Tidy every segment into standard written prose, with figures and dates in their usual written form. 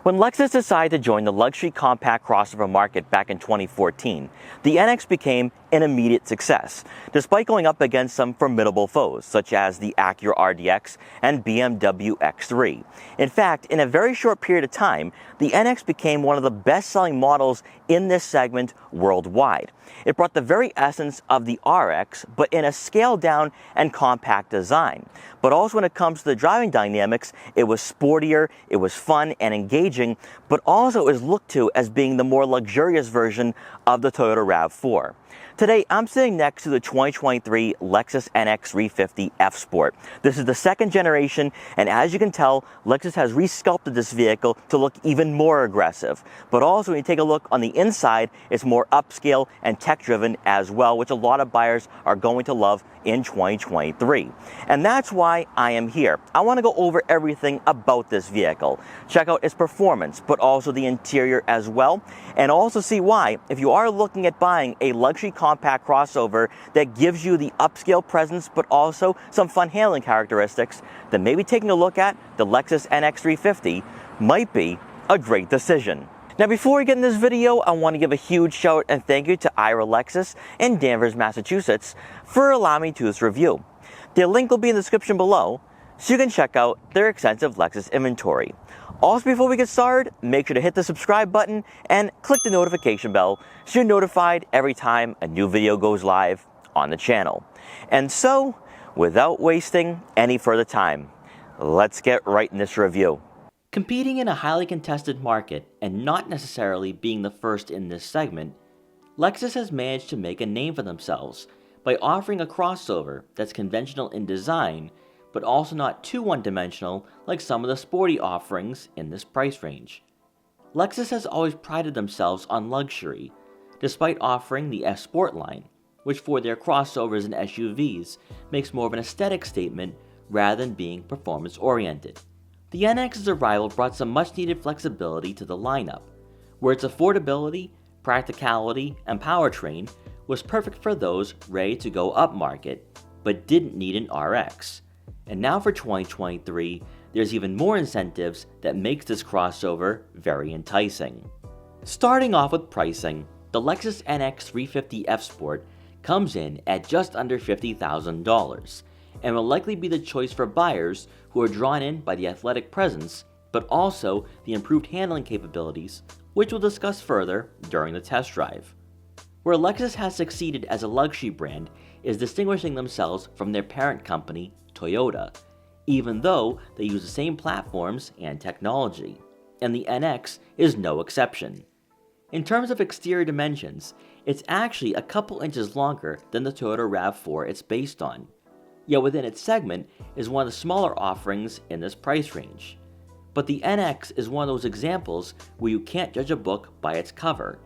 When Lexus decided to join the luxury compact crossover market back in 2014, the NX became an immediate success, despite going up against some formidable foes, such as the Acura RDX and BMW X3. In fact, in a very short period of time, the NX became one of the best-selling models in this segment worldwide. It brought the very essence of the RX, but in a scaled-down and compact design. But also when it comes to the driving dynamics, it was sportier, it was fun and engaging, but also is looked to as being the more luxurious version of the Toyota RAV4. Today, I'm sitting next to the 2023 Lexus NX 350 F Sport. This is the second generation, and as you can tell, Lexus has resculpted this vehicle to look even more aggressive. But also, when you take a look on the inside, it's more upscale and tech-driven as well, which a lot of buyers are going to love in 2023. And that's why I am here. I want to go over everything about this vehicle, check out its performance, but also the interior as well, and also see why, if you are looking at buying a luxury compact crossover that gives you the upscale presence but also some fun handling characteristics, then maybe taking a look at the Lexus NX 350 might be a great decision. Now, before we get in this video, I want to give a huge shout and thank you to Ira Lexus in Danvers, Massachusetts for allowing me to do this review. Their link will be in the description below so you can check out their extensive Lexus inventory. Also, before we get started, make sure to hit the subscribe button and click the notification bell so you're notified every time a new video goes live on the channel. And so, without wasting any further time, let's get right in this review. Competing in a highly contested market and not necessarily being the first in this segment, Lexus has managed to make a name for themselves by offering a crossover that's conventional in design but also not too one-dimensional like some of the sporty offerings in this price range. Lexus has always prided themselves on luxury, despite offering the F Sport line, which for their crossovers and SUVs makes more of an aesthetic statement rather than being performance-oriented. The NX's arrival brought some much-needed flexibility to the lineup, where its affordability, practicality, and powertrain was perfect for those ready to go upmarket, but didn't need an RX. And now for 2023, there's even more incentives that makes this crossover very enticing. Starting off with pricing, the Lexus NX 350 F Sport comes in at just under $50,000, and will likely be the choice for buyers who are drawn in by the athletic presence, but also the improved handling capabilities, which we'll discuss further during the test drive. Where Lexus has succeeded as a luxury brand is distinguishing themselves from their parent company, Toyota, even though they use the same platforms and technology, and the NX is no exception. In terms of exterior dimensions, it's actually a couple inches longer than the Toyota RAV4 it's based on, yet within its segment is one of the smaller offerings in this price range. But the NX is one of those examples where you can't judge a book by its cover,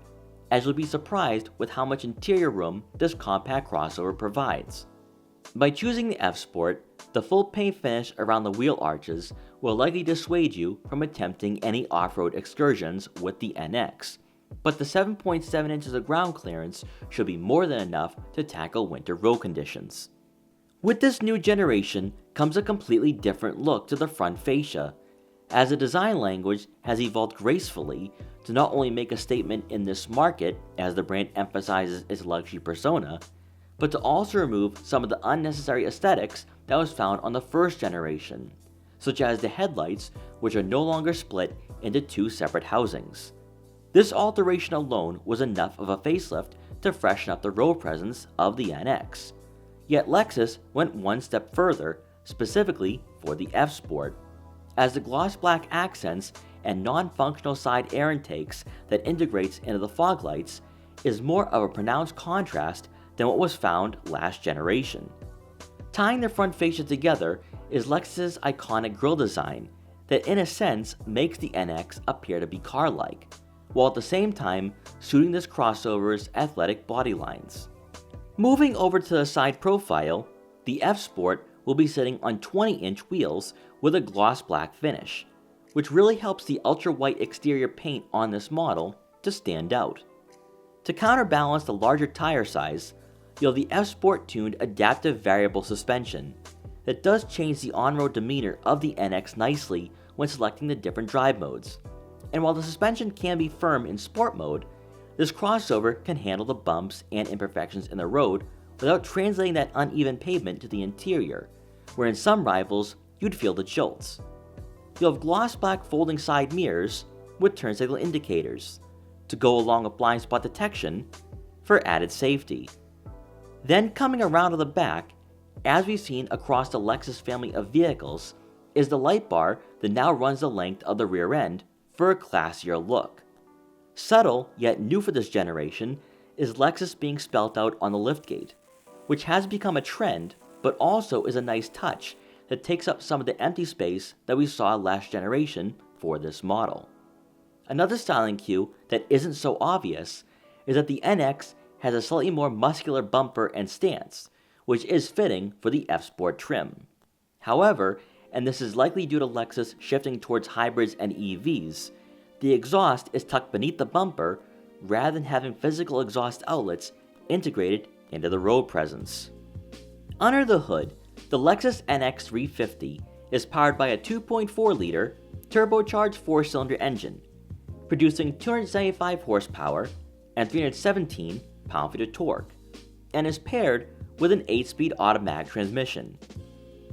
as you'll be surprised with how much interior room this compact crossover provides. By choosing the F Sport, the full paint finish around the wheel arches will likely dissuade you from attempting any off-road excursions with the NX, but the 7.7 inches of ground clearance should be more than enough to tackle winter road conditions. With this new generation comes a completely different look to the front fascia, as the design language has evolved gracefully to not only make a statement in this market as the brand emphasizes its luxury persona, but to also remove some of the unnecessary aesthetics that was found on the first generation, such as the headlights, which are no longer split into two separate housings. This alteration alone was enough of a facelift to freshen up the road presence of the NX. Yet Lexus went one step further, specifically for the F Sport, as the gloss black accents and non-functional side air intakes that integrates into the fog lights is more of a pronounced contrast than what was found last generation. Tying their front fascia together is Lexus's iconic grille design that in a sense makes the NX appear to be car-like, while at the same time suiting this crossover's athletic body lines. Moving over to the side profile, the F Sport will be sitting on 20-inch wheels with a gloss black finish, which really helps the ultra-white exterior paint on this model to stand out. To counterbalance the larger tire size, you'll have the F Sport tuned adaptive variable suspension that does change the on-road demeanor of the NX nicely when selecting the different drive modes. And while the suspension can be firm in sport mode, this crossover can handle the bumps and imperfections in the road without translating that uneven pavement to the interior, where in some rivals you'd feel the jolts. You'll have gloss black folding side mirrors with turn signal indicators to go along with blind spot detection for added safety. Then coming around to the back, as we've seen across the Lexus family of vehicles, is the light bar that now runs the length of the rear end for a classier look. Subtle, yet new for this generation, is Lexus being spelt out on the liftgate, which has become a trend, but also is a nice touch that takes up some of the empty space that we saw last generation for this model. Another styling cue that isn't so obvious is that the NX has a slightly more muscular bumper and stance, which is fitting for the F-Sport trim. However, and this is likely due to Lexus shifting towards hybrids and EVs, the exhaust is tucked beneath the bumper rather than having physical exhaust outlets integrated into the road presence. Under the hood, the Lexus NX 350 is powered by a 2.4-liter turbocharged 4-cylinder engine, producing 275 horsepower and 317 pound-feet of torque, and is paired with an 8-speed automatic transmission.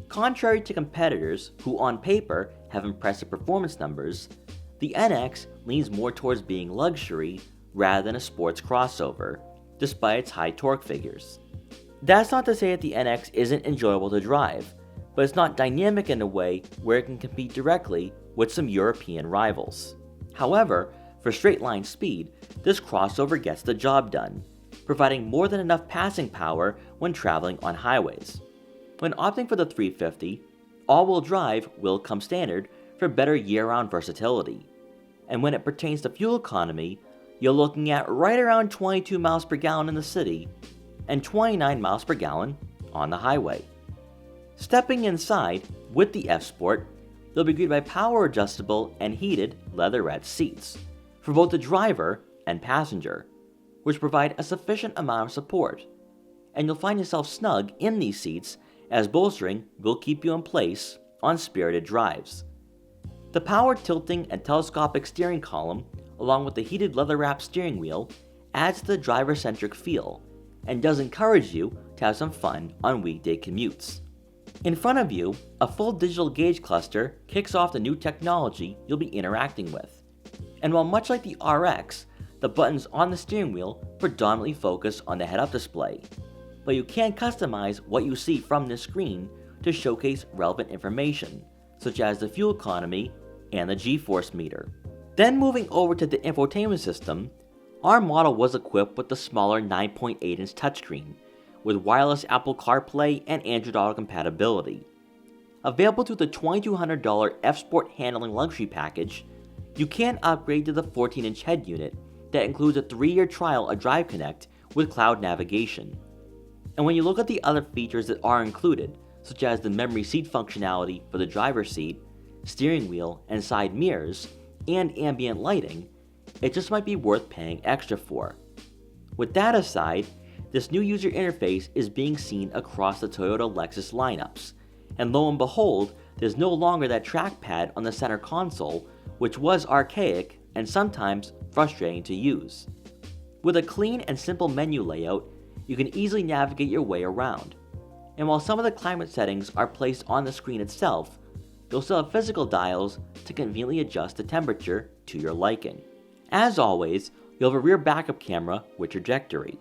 Contrary to competitors who on paper have impressive performance numbers, the NX leans more towards being luxury rather than a sports crossover, despite its high torque figures. That's not to say that the NX isn't enjoyable to drive, but it's not dynamic in a way where it can compete directly with some European rivals. However, for straight line speed, this crossover gets the job done, providing more than enough passing power when traveling on highways. When opting for the 350, all-wheel drive will come standard for better year-round versatility. And when it pertains to fuel economy, you're looking at right around 22 miles per gallon in the city and 29 miles per gallon on the highway. Stepping inside with the F-Sport, you'll be greeted by power adjustable and heated leatherette seats for both the driver and passenger, which provide a sufficient amount of support. And you'll find yourself snug in these seats as bolstering will keep you in place on spirited drives. The power tilting and telescopic steering column, along with the heated leather-wrapped steering wheel, adds to the driver-centric feel and does encourage you to have some fun on weekday commutes. In front of you, a full digital gauge cluster kicks off the new technology you'll be interacting with. And while much like the RX, the buttons on the steering wheel predominantly focus on the head-up display, but you can customize what you see from this screen to showcase relevant information, such as the fuel economy and the G-force meter. Then moving over to the infotainment system, our model was equipped with the smaller 9.8-inch touchscreen, with wireless Apple CarPlay and Android Auto compatibility. Available through the $2,200 F-Sport Handling Luxury Package, you can upgrade to the 14-inch head unit that includes a 3-year trial of Drive Connect with cloud navigation. And when you look at the other features that are included, such as the memory seat functionality for the driver's seat, steering wheel and side mirrors, and ambient lighting, it just might be worth paying extra for. With that aside, this new user interface is being seen across the Toyota Lexus lineups, and lo and behold, there's no longer that trackpad on the center console, which was archaic and sometimes frustrating to use. With a clean and simple menu layout, you can easily navigate your way around. And while some of the climate settings are placed on the screen itself, you'll still have physical dials to conveniently adjust the temperature to your liking. As always, you'll have a rear backup camera with trajectory.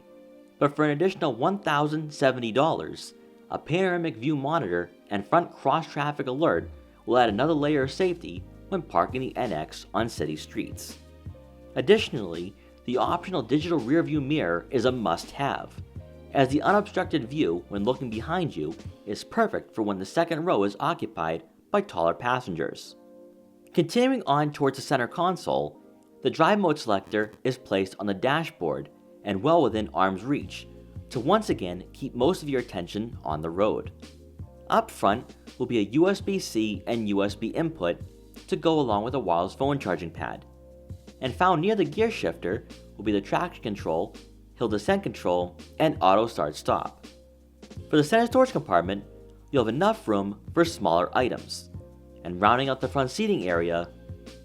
But for an additional $1,070, a panoramic view monitor and front cross-traffic alert will add another layer of safety when parking the NX on city streets. Additionally, the optional digital rear view mirror is a must-have, as the unobstructed view when looking behind you is perfect for when the second row is occupied by taller passengers. Continuing on towards the center console, the drive mode selector is placed on the dashboard and well within arm's reach to once again keep most of your attention on the road. Up front will be a USB-C and USB input to go along with a wireless phone charging pad. And found near the gear shifter will be the traction control, hill descent control, and auto start-stop. For the center storage compartment, you'll have enough room for smaller items. And rounding out the front seating area,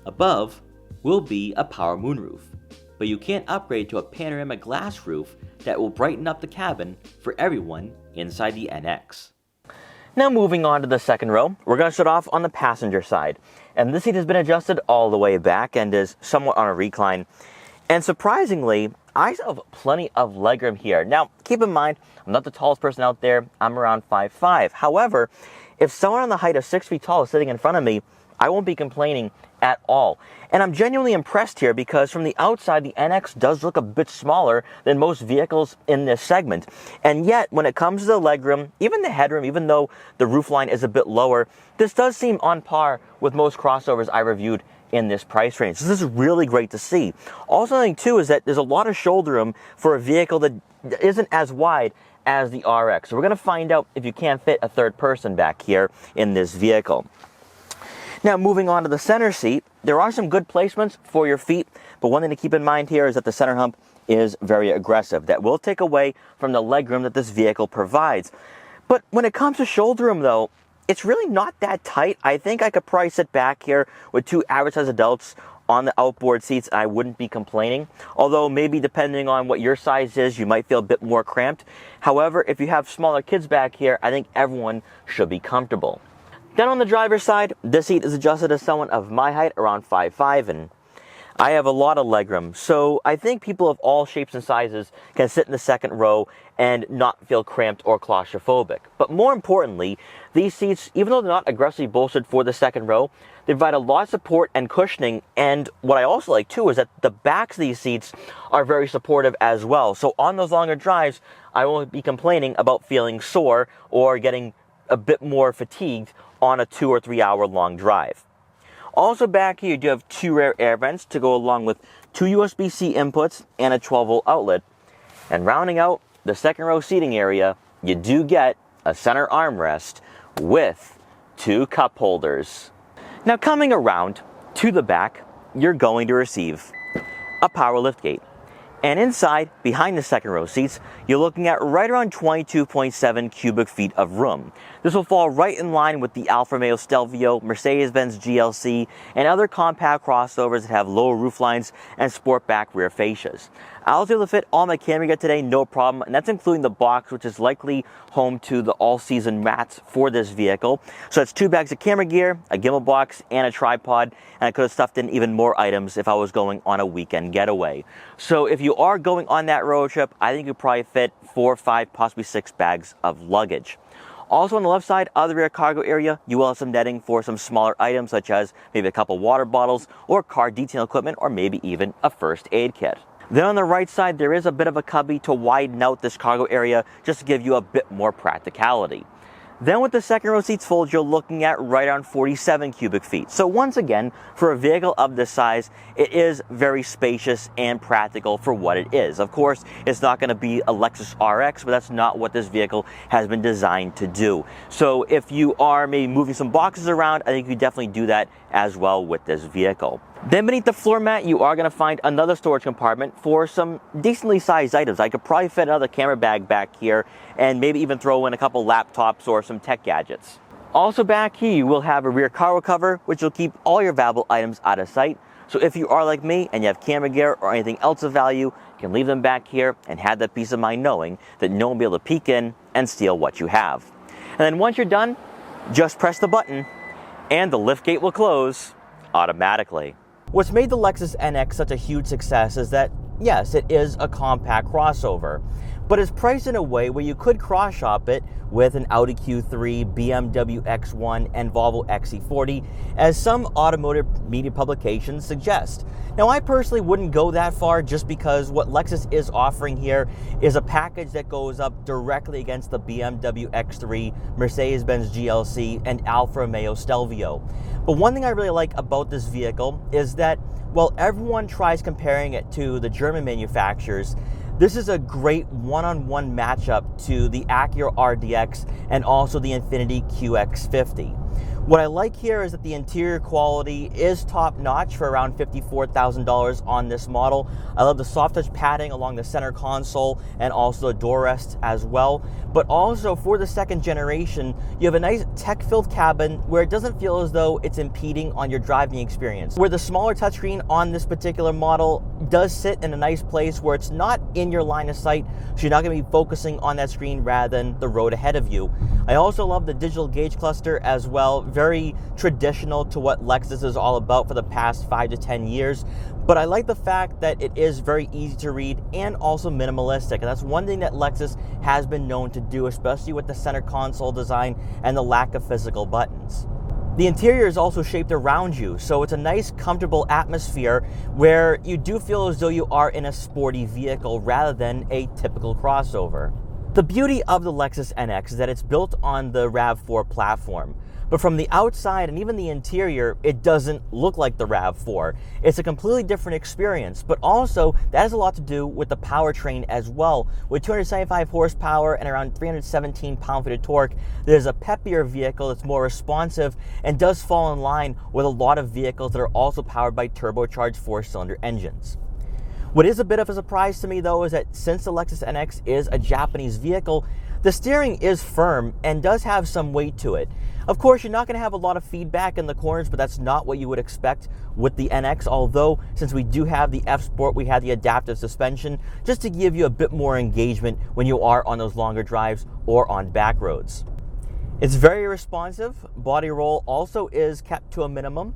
above, will be a power moonroof, but you can't upgrade to a panoramic glass roof that will brighten up the cabin for everyone inside the NX. Now moving on to the second row, we're going to start off on the passenger side. And this seat has been adjusted all the way back and is somewhat on a recline. And surprisingly, I still have plenty of legroom here. Now, keep in mind, I'm not the tallest person out there. I'm around 5'5". However, if someone on the height of 6 feet tall is sitting in front of me, I won't be complaining at all. And I'm genuinely impressed here because from the outside, the NX does look a bit smaller than most vehicles in this segment. And yet, when it comes to the legroom, even the headroom, even though the roofline is a bit lower, this does seem on par with most crossovers I reviewed in this price range. So this is really great to see. Also, the thing too is that there's a lot of shoulder room for a vehicle that isn't as wide as the RX. So we're going to find out if you can fit a third person back here in this vehicle. Now, moving on to the center seat, there are some good placements for your feet, but one thing to keep in mind here is that the center hump is very aggressive. That will take away from the legroom that this vehicle provides. But when it comes to shoulder room, though, it's really not that tight. I think I could probably sit back here with two average-sized adults on the outboard seats, and I wouldn't be complaining. Although maybe depending on what your size is, you might feel a bit more cramped. However, if you have smaller kids back here, I think everyone should be comfortable. Then on the driver's side, this seat is adjusted as someone of my height, around 5'5", and I have a lot of legroom. So I think people of all shapes and sizes can sit in the second row and not feel cramped or claustrophobic. But more importantly, these seats, even though they're not aggressively bolstered for the second row, they provide a lot of support and cushioning. And what I also like too is that the backs of these seats are very supportive as well. So on those longer drives, I won't be complaining about feeling sore or getting a bit more fatigued on a 2 or 3 hour long drive. Also back here, you do have two rear air vents to go along with two USB-C inputs and a 12-volt outlet. And rounding out the second row seating area, you do get a center armrest with two cup holders. Now coming around to the back, you're going to receive a power liftgate. And inside, behind the second row seats, you're looking at right around 22.7 cubic feet of room. This will fall right in line with the Alfa Romeo Stelvio, Mercedes-Benz GLC, and other compact crossovers that have lower rooflines and sportback rear fascias. I was able to fit all my camera gear today, no problem, and that's including the box, which is likely home to the all-season mats for this vehicle. So it's 2 bags of camera gear, a gimbal box, and a tripod, and I could have stuffed in even more items if I was going on a weekend getaway. So if you are going on that road trip, I think you probably fit 4, 5, possibly 6 bags of luggage. Also on the left side of the rear cargo area, you will have some netting for some smaller items such as maybe a couple water bottles or car detail equipment or maybe even a first aid kit. Then on the right side, there is a bit of a cubby to widen out this cargo area just to give you a bit more practicality. Then with the second row seats fold, you're looking at right around 47 cubic feet. So once again, for a vehicle of this size, it is very spacious and practical for what it is. Of course, it's not going to be a Lexus RX, but that's not what this vehicle has been designed to do. So if you are maybe moving some boxes around, I think you definitely do that as well with this vehicle. Then beneath the floor mat, you are going to find another storage compartment for some decently sized items. I could probably fit another camera bag back here and maybe even throw in a couple laptops or some tech gadgets. Also back here, you will have a rear cargo cover, which will keep all your valuable items out of sight. So if you are like me and you have camera gear or anything else of value, you can leave them back here and have that peace of mind knowing that no one will be able to peek in and steal what you have. And then once you're done, just press the button and the liftgate will close automatically. What's made the Lexus NX such a huge success is that, yes, it is a compact crossover, but it's priced in a way where you could cross-shop it with an Audi Q3, BMW X1, and Volvo XC40, as some automotive media publications suggest. Now, I personally wouldn't go that far just because what Lexus is offering here is a package that goes up directly against the BMW X3, Mercedes-Benz GLC, and Alfa Romeo Stelvio. But one thing I really like about this vehicle is that while everyone tries comparing it to the German manufacturers, this is a great one-on-one matchup to the Acura RDX and also the Infiniti QX50. What I like here is that the interior quality is top notch for around $54,000 on this model. I love the soft touch padding along the center console and also the door rests as well. But also for the second generation, you have a nice tech-filled cabin where it doesn't feel as though it's impeding on your driving experience. Where the smaller touchscreen on this particular model does sit in a nice place where it's not in your line of sight, so you're not going to be focusing on that screen rather than the road ahead of you. I also love the digital gauge cluster as well. Very traditional to what Lexus is all about for the past 5 to 10 years. But I like the fact that it is very easy to read and also minimalistic. And that's one thing that Lexus has been known to do, especially with the center console design and the lack of physical buttons. The interior is also shaped around you, so it's a nice, comfortable atmosphere where you do feel as though you are in a sporty vehicle rather than a typical crossover. The beauty of the Lexus NX is that it's built on the RAV4 platform. But from the outside and even the interior, it doesn't look like the RAV4. It's a completely different experience, but also that has a lot to do with the powertrain as well. With 275 horsepower and around 317 pound-feet of torque, there's a peppier vehicle that's more responsive and does fall in line with a lot of vehicles that are also powered by turbocharged 4-cylinder engines. What is a bit of a surprise to me though is that since the Lexus NX is a Japanese vehicle, the steering is firm and does have some weight to it. Of course, you're not going to have a lot of feedback in the corners, but that's not what you would expect with the NX, although since we do have the F Sport, we have the adaptive suspension just to give you a bit more engagement when you are on those longer drives or on back roads. It's very responsive. Body roll also is kept to a minimum.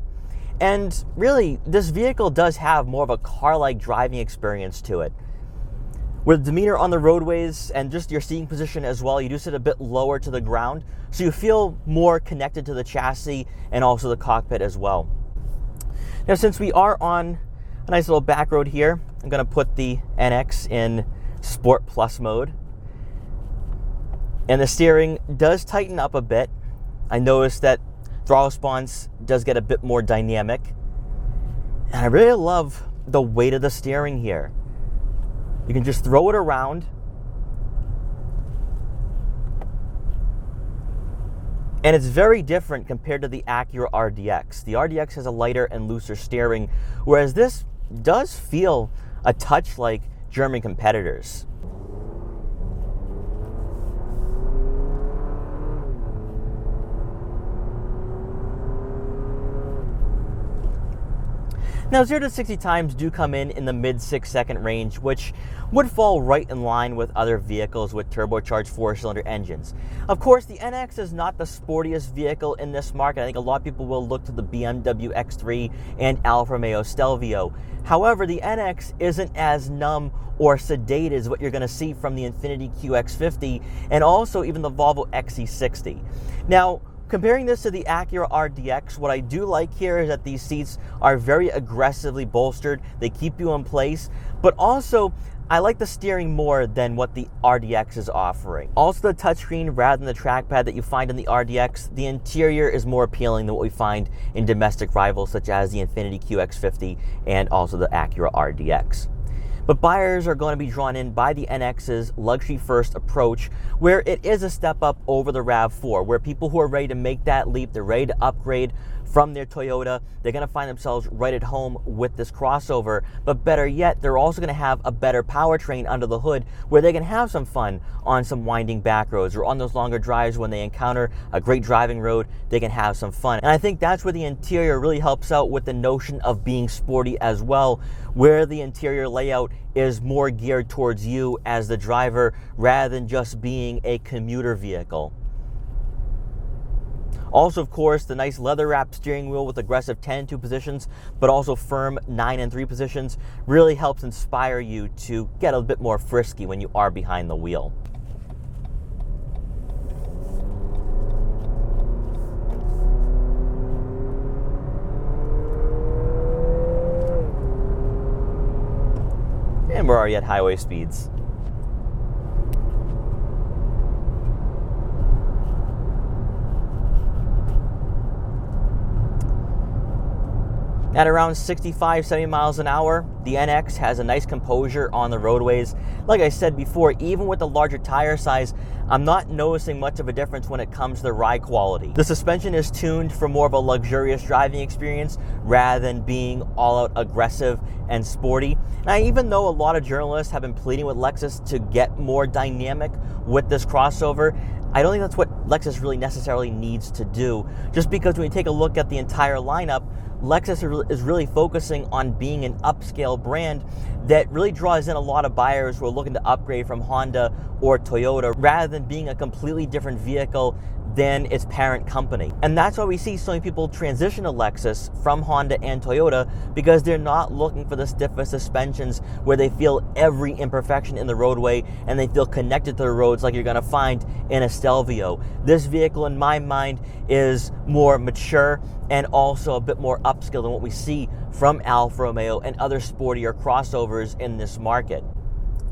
And really, this vehicle does have more of a car-like driving experience to it. With demeanor on the roadways and just your seating position as well, you do sit a bit lower to the ground, so you feel more connected to the chassis and also the cockpit as well. Now, since we are on a nice little back road here, I'm going to put the NX in Sport Plus mode. And the steering does tighten up a bit. I noticed that throttle response does get a bit more dynamic. And I really love the weight of the steering here. You can just throw it around. And it's very different compared to the Acura RDX. The RDX has a lighter and looser steering, whereas this does feel a touch like German competitors. Now, 0 to 60 times do come in the mid 6-second range, which would fall right in line with other vehicles with turbocharged 4-cylinder engines. Of course, the NX is not the sportiest vehicle in this market. I think a lot of people will look to the BMW X3 and Alfa Romeo Stelvio. However, the NX isn't as numb or sedate as what you're going to see from the Infiniti QX50 and also even the Volvo XC60. Now, comparing this to the Acura RDX, what I do like here is that these seats are very aggressively bolstered. They keep you in place, but also I like the steering more than what the RDX is offering. Also, the touchscreen rather than the trackpad that you find in the RDX, the interior is more appealing than what we find in domestic rivals such as the Infiniti QX50 and also the Acura RDX. But buyers are going to be drawn in by the NX's luxury-first approach, where it is a step up over the RAV4, where people who are ready to make that leap, they're ready to upgrade from their Toyota, they're going to find themselves right at home with this crossover. But better yet, they're also going to have a better powertrain under the hood where they can have some fun on some winding back roads or on those longer drives. When they encounter a great driving road, they can have some fun. And I think that's where the interior really helps out with the notion of being sporty as well, where the interior layout is more geared towards you as the driver rather than just being a commuter vehicle. Also, of course, the nice leather-wrapped steering wheel with aggressive 10 and 2 positions, but also firm 9 and 3 positions really helps inspire you to get a bit more frisky when you are behind the wheel. And we're already at highway speeds. At around 65, 70 miles an hour, the NX has a nice composure on the roadways. Like I said before, even with the larger tire size, I'm not noticing much of a difference when it comes to the ride quality. The suspension is tuned for more of a luxurious driving experience rather than being all out aggressive and sporty. Now, even though a lot of journalists have been pleading with Lexus to get more dynamic with this crossover, I don't think that's what Lexus really necessarily needs to do, just because when you take a look at the entire lineup, Lexus is really focusing on being an upscale brand that really draws in a lot of buyers who are looking to upgrade from Honda or Toyota rather than being a completely different vehicle than its parent company. And that's why we see so many people transition to Lexus from Honda and Toyota, because they're not looking for the stiffest suspensions where they feel every imperfection in the roadway and they feel connected to the roads like you're gonna find in a Stelvio. This vehicle, in my mind, is more mature and also a bit more upscale than what we see from Alfa Romeo and other sportier crossovers in this market.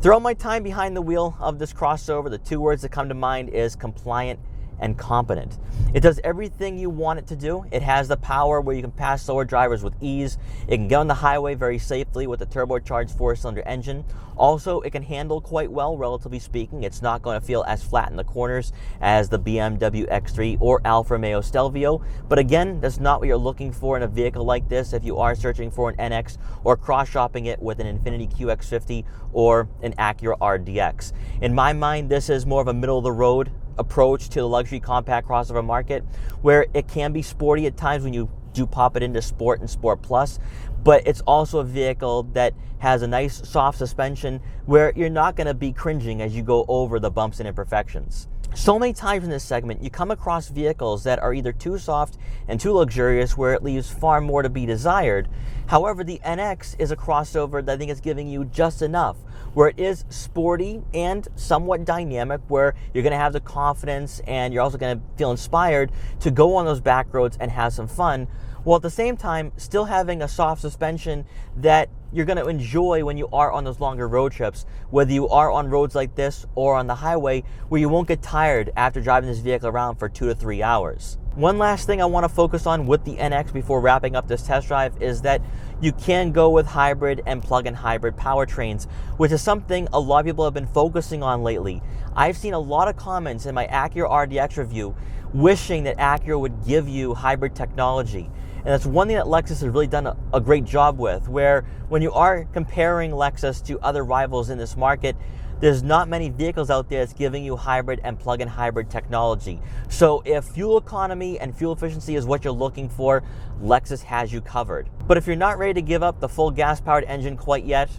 Throughout my time behind the wheel of this crossover, the two words that come to mind is compliant and competent. It does everything you want it to do. It has the power where you can pass slower drivers with ease. It can get on the highway very safely with a turbocharged 4-cylinder engine. Also, it can handle quite well, relatively speaking. It's not going to feel as flat in the corners as the BMW X3 or Alfa Romeo Stelvio. But again, that's not what you're looking for in a vehicle like this if you are searching for an NX or cross-shopping it with an Infiniti QX50 or an Acura RDX. In my mind, this is more of a middle-of-the-road approach to the luxury compact crossover market, where it can be sporty at times when you do pop it into Sport and Sport Plus, but it's also a vehicle that has a nice soft suspension where you're not going to be cringing as you go over the bumps and imperfections. So many times in this segment, you come across vehicles that are either too soft and too luxurious where it leaves far more to be desired. However, the NX is a crossover that I think is giving you just enough, where it is sporty and somewhat dynamic, where you're going to have the confidence and you're also going to feel inspired to go on those back roads and have some fun, while at the same time still having a soft suspension that you're going to enjoy when you are on those longer road trips, whether you are on roads like this or on the highway, where you won't get tired after driving this vehicle around for 2 to 3 hours. One last thing I want to focus on with the NX before wrapping up this test drive is that you can go with hybrid and plug-in hybrid powertrains, which is something a lot of people have been focusing on lately. I've seen a lot of comments in my Acura RDX review wishing that Acura would give you hybrid technology. And that's one thing that Lexus has really done a great job with, where when you are comparing Lexus to other rivals in this market, there's not many vehicles out there that's giving you hybrid and plug-in hybrid technology. So if fuel economy and fuel efficiency is what you're looking for, Lexus has you covered. But if you're not ready to give up the full gas-powered engine quite yet,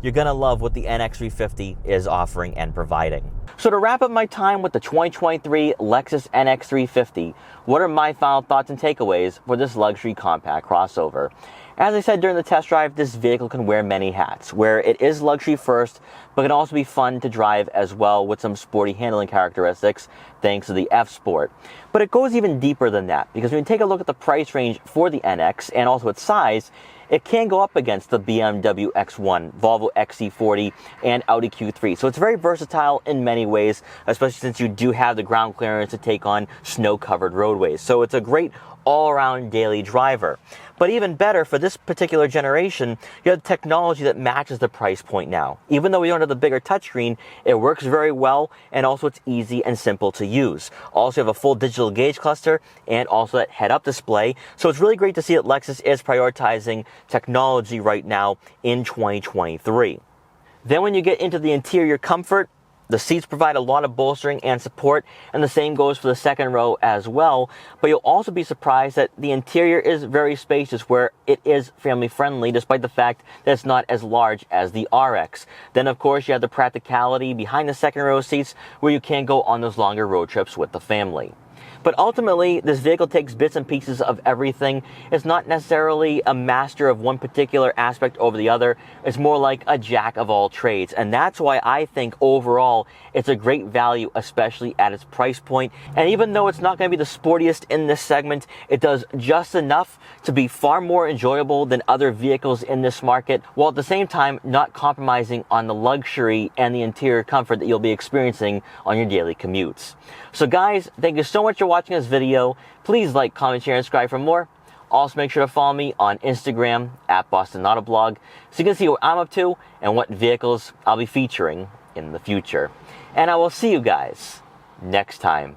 you're gonna love what the NX 350 is offering and providing. So to wrap up my time with the 2023 Lexus NX 350, what are my final thoughts and takeaways for this luxury compact crossover? As I said during the test drive, this vehicle can wear many hats, where it is luxury first, but can also be fun to drive as well with some sporty handling characteristics thanks to the F-Sport. But it goes even deeper than that, because when you take a look at the price range for the NX and also its size, it can go up against the BMW X1, Volvo XC40, and Audi Q3. So it's very versatile in many ways, especially since you do have the ground clearance to take on snow-covered roadways. So it's a great all-around daily driver. But even better, for this particular generation, you have technology that matches the price point now. Even though we don't have the bigger touchscreen, it works very well, and also it's easy and simple to use. Also, you have a full digital gauge cluster and also that head-up display. So it's really great to see that Lexus is prioritizing technology right now in 2023. Then when you get into the interior comfort, the seats provide a lot of bolstering and support, and the same goes for the second row as well. But you'll also be surprised that the interior is very spacious, where it is family friendly, despite the fact that it's not as large as the RX. Then of course you have the practicality behind the second row seats, where you can go on those longer road trips with the family. But ultimately, this vehicle takes bits and pieces of everything. It's not necessarily a master of one particular aspect over the other. It's more like a jack of all trades. And that's why I think overall, it's a great value, especially at its price point. And even though it's not going to be the sportiest in this segment, it does just enough to be far more enjoyable than other vehicles in this market, while at the same time not compromising on the luxury and the interior comfort that you'll be experiencing on your daily commutes. So guys, thank you so much for watching this video. Please like, comment, share, and subscribe for more. Also, make sure to follow me on Instagram at Boston Autoblog so you can see what I'm up to and what vehicles I'll be featuring in the future. And I will see you guys next time.